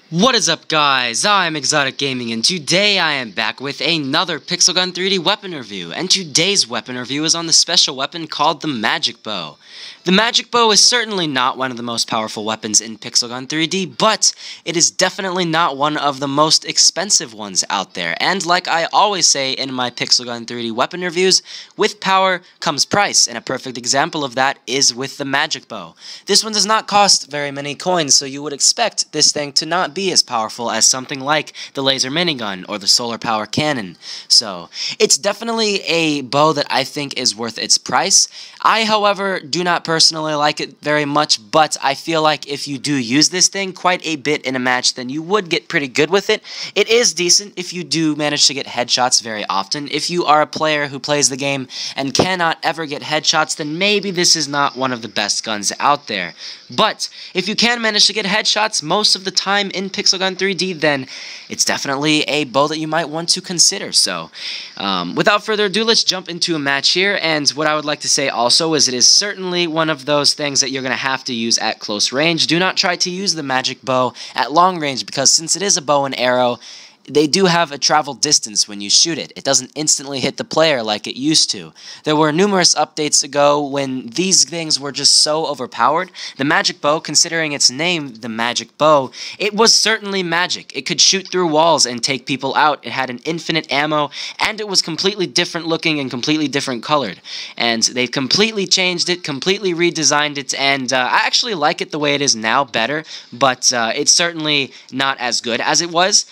What is up, guys? I'm ExxotikGaming, and today I am back with another Pixel Gun 3D weapon review, and today's weapon review is on the special weapon called the Magic Bow. The Magic Bow is certainly not one of the most powerful weapons in Pixel Gun 3D, but it is definitely not one of the most expensive ones out there, and like I always say in my Pixel Gun 3D weapon reviews, with power comes price, and a perfect example of that is with the Magic Bow. This one does not cost very many coins, so you would expect this thing to not be as powerful as something like the laser minigun or the solar power cannon. So it's definitely a bow that I think is worth its price. I, however, do not personally like it very much, but I feel like if you do use this thing quite a bit in a match, then you would get pretty good with it. It is decent if you do manage to get headshots very often. If you are a player who plays the game and cannot ever get headshots, then maybe this is not one of the best guns out there. But if you can manage to get headshots most of the time in Pixel Gun 3D, then it's definitely a bow that you might want to consider. So, without further ado, let's jump into a match here. And what I would like to say also is it is certainly one of those things that you're going to have to use at close range. Do not try to use the Magic Bow at long range, because since it is a bow and arrow, they do have a travel distance when you shoot it. It doesn't instantly hit the player like it used to. There were numerous updates ago when these things were just so overpowered. The Magic Bow, considering its name, the Magic Bow, it was certainly magic. It could shoot through walls and take people out. It had an infinite ammo, and it was completely different looking and completely different colored. And they've completely changed it, completely redesigned it, and I actually like it the way it is now better, but it's certainly not as good as it was.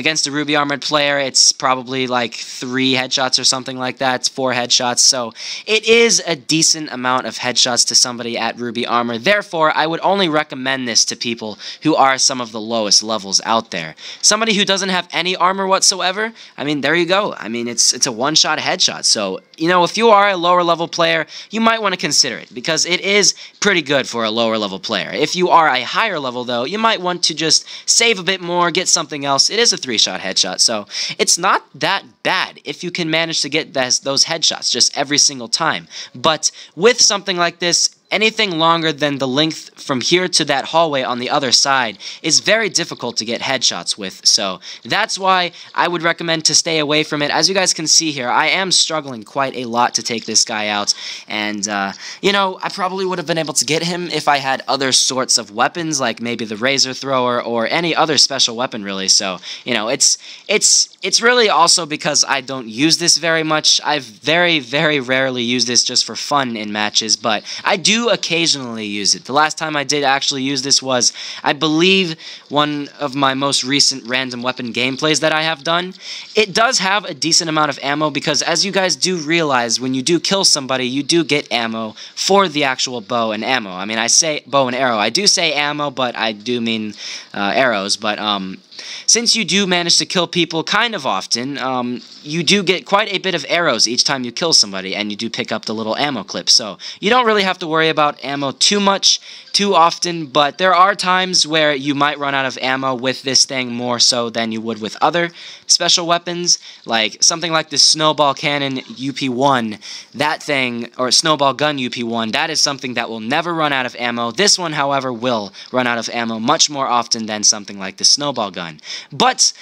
Against a Ruby Armored player, it's probably like 3 headshots or something like that. It's 4 headshots, so it is a decent amount of headshots to somebody at Ruby Armor. Therefore, I would only recommend this to people who are some of the lowest levels out there. Somebody who doesn't have any armor whatsoever, I mean, there you go. I mean, it's a one-shot headshot, so, you know, if you are a lower level player, you might want to consider it, because it is pretty good for a lower level player. If you are a higher level, though, you might want to just save a bit more, get something else. It is a 3-shot headshot, so it's not that bad if you can manage to get those headshots just every single time. But with something like this, anything longer than the length from here to that hallway on the other side is very difficult to get headshots with, so that's why I would recommend to stay away from it. As you guys can see here, I am struggling quite a lot to take this guy out, and, you know, I probably would have been able to get him if I had other sorts of weapons, like maybe the Razor Thrower or any other special weapon, really, so, you know, it's really also because I don't use this very much. I've very, very rarely used this just for fun in matches, but I do occasionally use it. The last time I did actually use this was, I believe, one of my most recent random weapon gameplays that I have done. It does have a decent amount of ammo, because as you guys do realize, when you do kill somebody, you do get ammo for the actual bow and ammo. I mean, I say bow and arrow. I do say ammo, but I do mean arrows, but since you do manage to kill people kind of often, you do get quite a bit of arrows each time you kill somebody, and you do pick up the little ammo clip. So you don't really have to worry about ammo too often, but there are times where you might run out of ammo with this thing more so than you would with other special weapons, like something like the Snowball Cannon UP1. That thing, or Snowball Gun UP1, that is something that will never run out of ammo. This one, however, will run out of ammo much more often than something like the Snowball Gun. But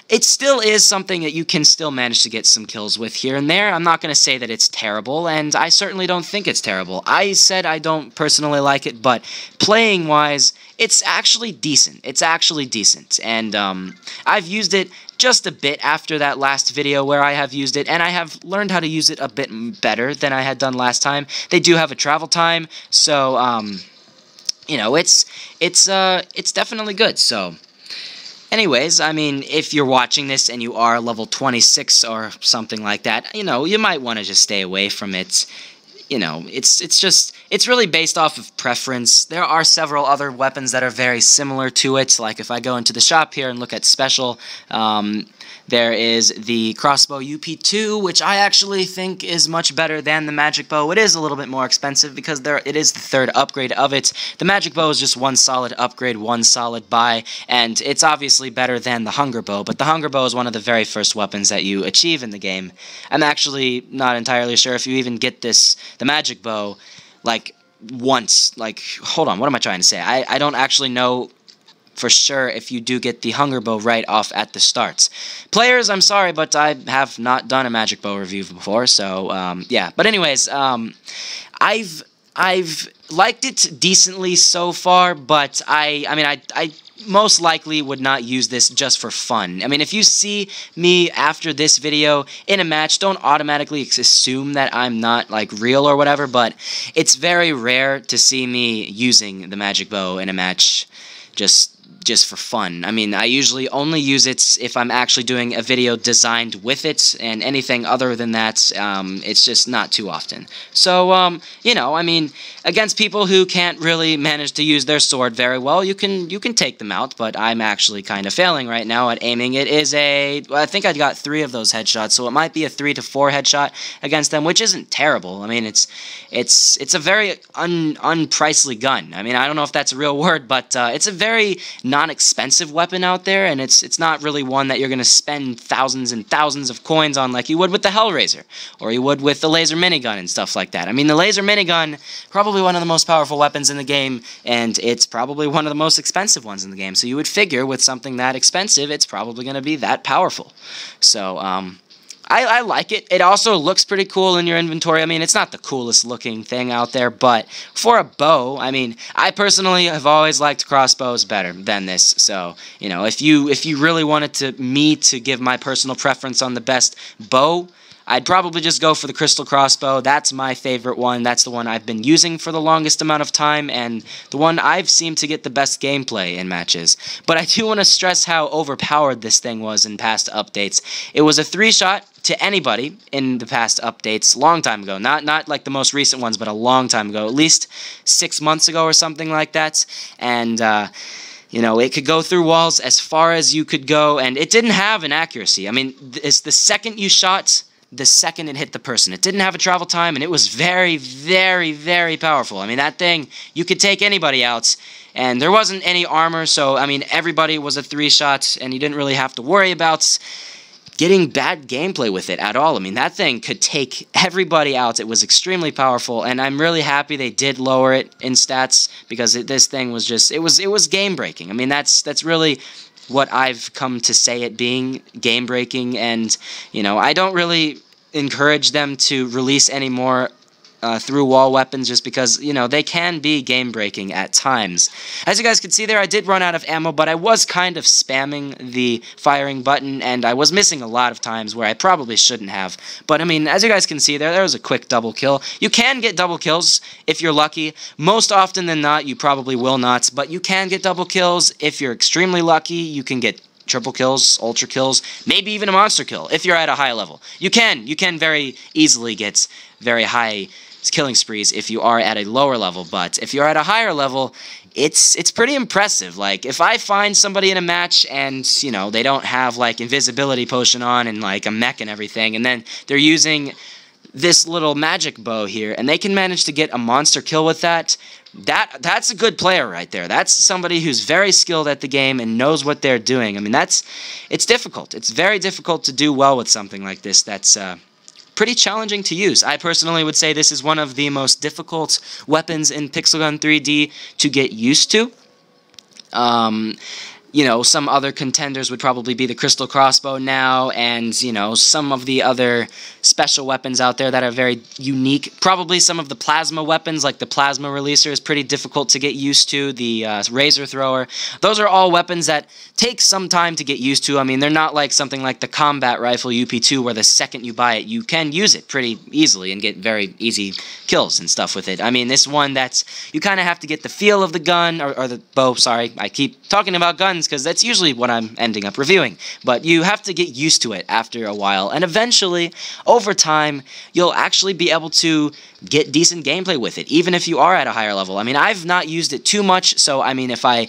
it still is something that you can still manage to get some kills with here and there. I'm not going to say that it's terrible, and I certainly don't think it's terrible. I said I don't personally like it, but playing-wise, it's actually decent. It's actually decent, and I've used it just a bit after that last video where I have used it, and I have learned how to use it a bit better than I had done last time. They do have a travel time, so, you know, it's definitely good, so... Anyways, I mean, if you're watching this and you are level 26 or something like that, you know, you might want to just stay away from it. You know, it's really based off of preference. There are several other weapons that are very similar to it. Like if I go into the shop here and look at special, there is the crossbow UP2, which I actually think is much better than the Magic Bow. It is a little bit more expensive because it is the 3rd upgrade of it. The Magic Bow is just one solid upgrade, one solid buy, and it's obviously better than the Hunger Bow, but the Hunger Bow is one of the very first weapons that you achieve in the game. I'm actually not entirely sure if you even get the Magic Bow, like, once. Like, hold on, what am I trying to say? I don't actually know for sure if you do get the hunger bow right off at the start. Players, I'm sorry, but I have not done a magic bow review before, so yeah. But anyways, I've liked it decently so far, but I most likely would not use this just for fun. I mean, if you see me after this video in a match, don't automatically assume that I'm not, like, real or whatever, but it's very rare to see me using the magic bow in a match just for fun. I mean, I usually only use it if I'm actually doing a video designed with it, and anything other than that, it's just not too often. So, you know, I mean, against people who can't really manage to use their sword very well, you can take them out, but I'm actually kind of failing right now at aiming. It is well, I think I got 3 of those headshots, so it might be a 3 to 4 headshot against them, which isn't terrible. I mean, it's a very unpricely gun. I mean, I don't know if that's a real word, but it's a very non-expensive weapon out there, and it's not really one that you're going to spend thousands and thousands of coins on like you would with the Hellraiser, or you would with the laser minigun and stuff like that. I mean, the laser minigun, probably one of the most powerful weapons in the game, and it's probably one of the most expensive ones in the game, so you would figure with something that expensive, it's probably going to be that powerful. So, I like it. It also looks pretty cool in your inventory. I mean, it's not the coolest looking thing out there, but for a bow, I mean, I personally have always liked crossbows better than this. So, you know, if you really wanted me to give my personal preference on the best bow, I'd probably just go for the crystal crossbow. That's my favorite one. That's the one I've been using for the longest amount of time, and the one I've seemed to get the best gameplay in matches. But I do want to stress how overpowered this thing was in past updates. It was a 3-shot to anybody in the past updates, long time ago. Not like the most recent ones, but a long time ago. At least 6 months ago or something like that. And, you know, it could go through walls as far as you could go, and it didn't have an accuracy. I mean, it's the second you shot, the second it hit the person. It didn't have a travel time, and it was very, very, very powerful. I mean, that thing, you could take anybody out, and there wasn't any armor, so, I mean, everybody was a 3-shot, and you didn't really have to worry about getting bad gameplay with it at all. I mean, that thing could take everybody out. It was extremely powerful, and I'm really happy they did lower it in stats, because this thing was just, it was game-breaking. I mean, that's really what I've come to say it being, game-breaking, and, you know, I don't really encourage them to release any more through-wall weapons, just because, you know, they can be game-breaking at times. As you guys can see there, I did run out of ammo, but I was kind of spamming the firing button, and I was missing a lot of times where I probably shouldn't have. But, I mean, as you guys can see there was a quick double kill. You can get double kills if you're lucky. Most often than not, you probably will not, but you can get double kills. If you're extremely lucky, you can get triple kills, ultra kills, maybe even a monster kill if you're at a high level. You can very easily get very high killing sprees if you are at a lower level, but if you're at a higher level, it's pretty impressive. Like, if I find somebody in a match and, you know, they don't have, like, invisibility potion on and, like, a mech and everything, and then they're using this little magic bow here, and they can manage to get a monster kill with that's a good player right there. That's somebody who's very skilled at the game and knows what they're doing. I mean, it's difficult. It's very difficult to do well with something like this that's pretty challenging to use. I personally would say this is one of the most difficult weapons in Pixel Gun 3D to get used to. You know, some other contenders would probably be the crystal crossbow now, and, you know, some of the other special weapons out there that are very unique. Probably some of the plasma weapons, like the plasma releaser, is pretty difficult to get used to. The razor thrower. Those are all weapons that take some time to get used to. I mean, they're not like something like the combat rifle UP2, where the second you buy it, you can use it pretty easily and get very easy kills and stuff with it. I mean, this one, you kind of have to get the feel of the gun, or the bow, sorry. I keep talking about guns, because that's usually what I'm ending up reviewing. But you have to get used to it after a while, and eventually, over time, you'll actually be able to get decent gameplay with it, even if you are at a higher level. I mean, I've not used it too much, so I mean, if I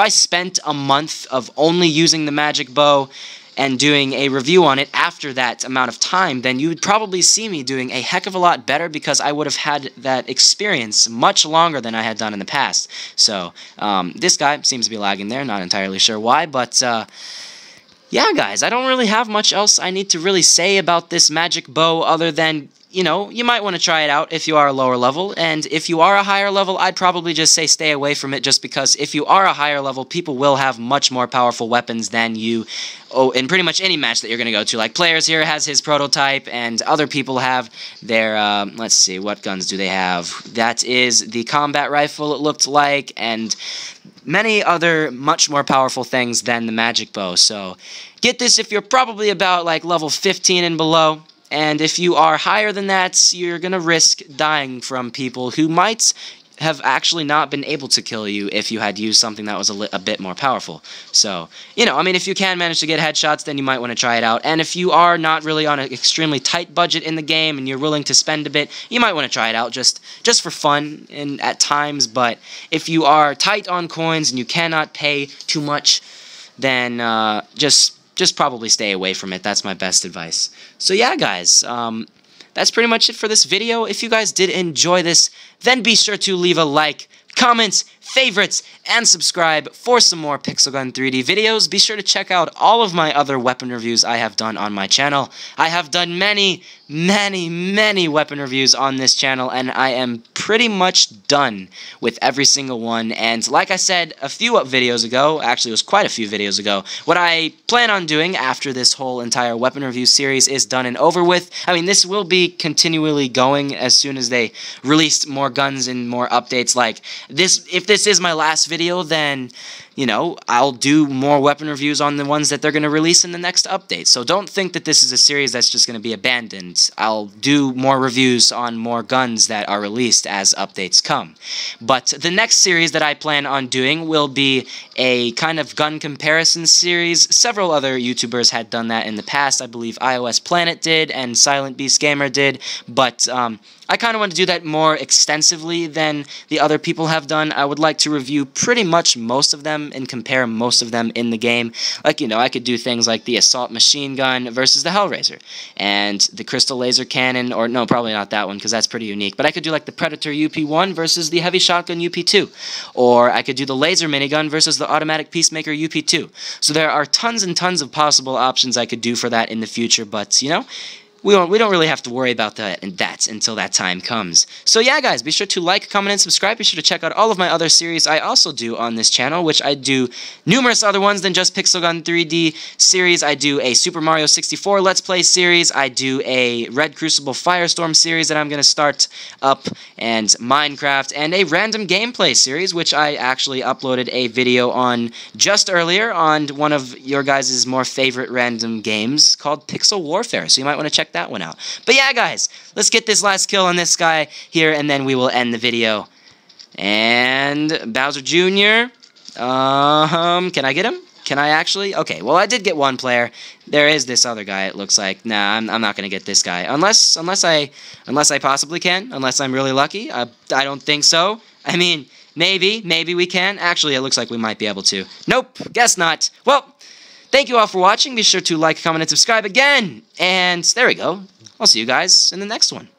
spent a month of only using the magic bow and doing a review on it after that amount of time, then you would probably see me doing a heck of a lot better, because I would have had that experience much longer than I had done in the past. So, this guy seems to be lagging there, not entirely sure why, but, yeah, guys, I don't really have much else I need to really say about this magic bow other than, you know, you might want to try it out if you are a lower level, and if you are a higher level, I'd probably just say stay away from it, just because if you are a higher level, people will have much more powerful weapons than you in pretty much any match that you're going to go to. Like, Players here has his prototype, and other people have their, let's see, what guns do they have? That is the combat rifle, it looked like, and many other much more powerful things than the magic bow. So get this if you're probably about like level 15 and below, and if you are higher than that, you're gonna risk dying from people who might have actually not been able to kill you if you had used something that was a bit more powerful. So, you know, I mean, if you can manage to get headshots, then you might want to try it out. And if you are not really on an extremely tight budget in the game and you're willing to spend a bit, you might want to try it out just for fun and at times. But if you are tight on coins and you cannot pay too much, then just probably stay away from it. That's my best advice. So yeah, guys, that's pretty much it for this video. If you guys did enjoy this, then be sure to leave a like, comments, favorites, and subscribe for some more Pixel Gun 3D videos. Be sure to check out all of my other weapon reviews I have done on my channel. I have done many weapon reviews on this channel, and I am pretty much done with every single one. And like I said a few videos ago, actually it was quite a few videos ago, what I plan on doing after this whole entire weapon review series is done and over with, I mean, this will be continually going as soon as they release more guns and more updates. Like this, if this is my last video, then, you know, I'll do more weapon reviews on the ones that they're going to release in the next update. So don't think that this is a series that's just going to be abandoned. I'll do more reviews on more guns that are released as updates come. But the next series that I plan on doing will be a kind of gun comparison series. Several other YouTubers had done that in the past. I believe iOS Planet did and Silent Beast Gamer did, but I kind of want to do that more extensively than the other people have done. I would like to review pretty much most of them and compare most of them in the game. Like, you know, I could do things like the assault machine gun versus the Hellraiser, and the crystal laser cannon, or no, probably not that one because that's pretty unique, but I could do like the Predator UP1 versus the heavy shotgun UP2, or I could do the laser minigun versus the automatic peacemaker UP2. So there are tons and tons of possible options I could do for that in the future, but, you know, we don't really have to worry about that until that time comes. So yeah, guys, be sure to like, comment, and subscribe. Be sure to check out all of my other series I also do on this channel, which I do numerous other ones than just Pixel Gun 3D series. I do a Super Mario 64 Let's Play series. I do a Red Crucible Firestorm series that I'm going to start up, and Minecraft, and a random gameplay series, which I actually uploaded a video on just earlier on one of your guys' more favorite random games called Pixel Warfare. So you might want to check that one out. But yeah, guys, let's get this last kill on this guy here, and then we will end the video. And Bowser Jr. Can I get him? Can I actually? Okay, well, I did get one player. There is this other guy, it looks like. Nah, I'm not going to get this guy. Unless I possibly can. Unless I'm really lucky. I don't think so. I mean, maybe we can. Actually, it looks like we might be able to. Nope, guess not. Well, thank you all for watching. Be sure to like, comment, and subscribe again. And there we go. I'll see you guys in the next one.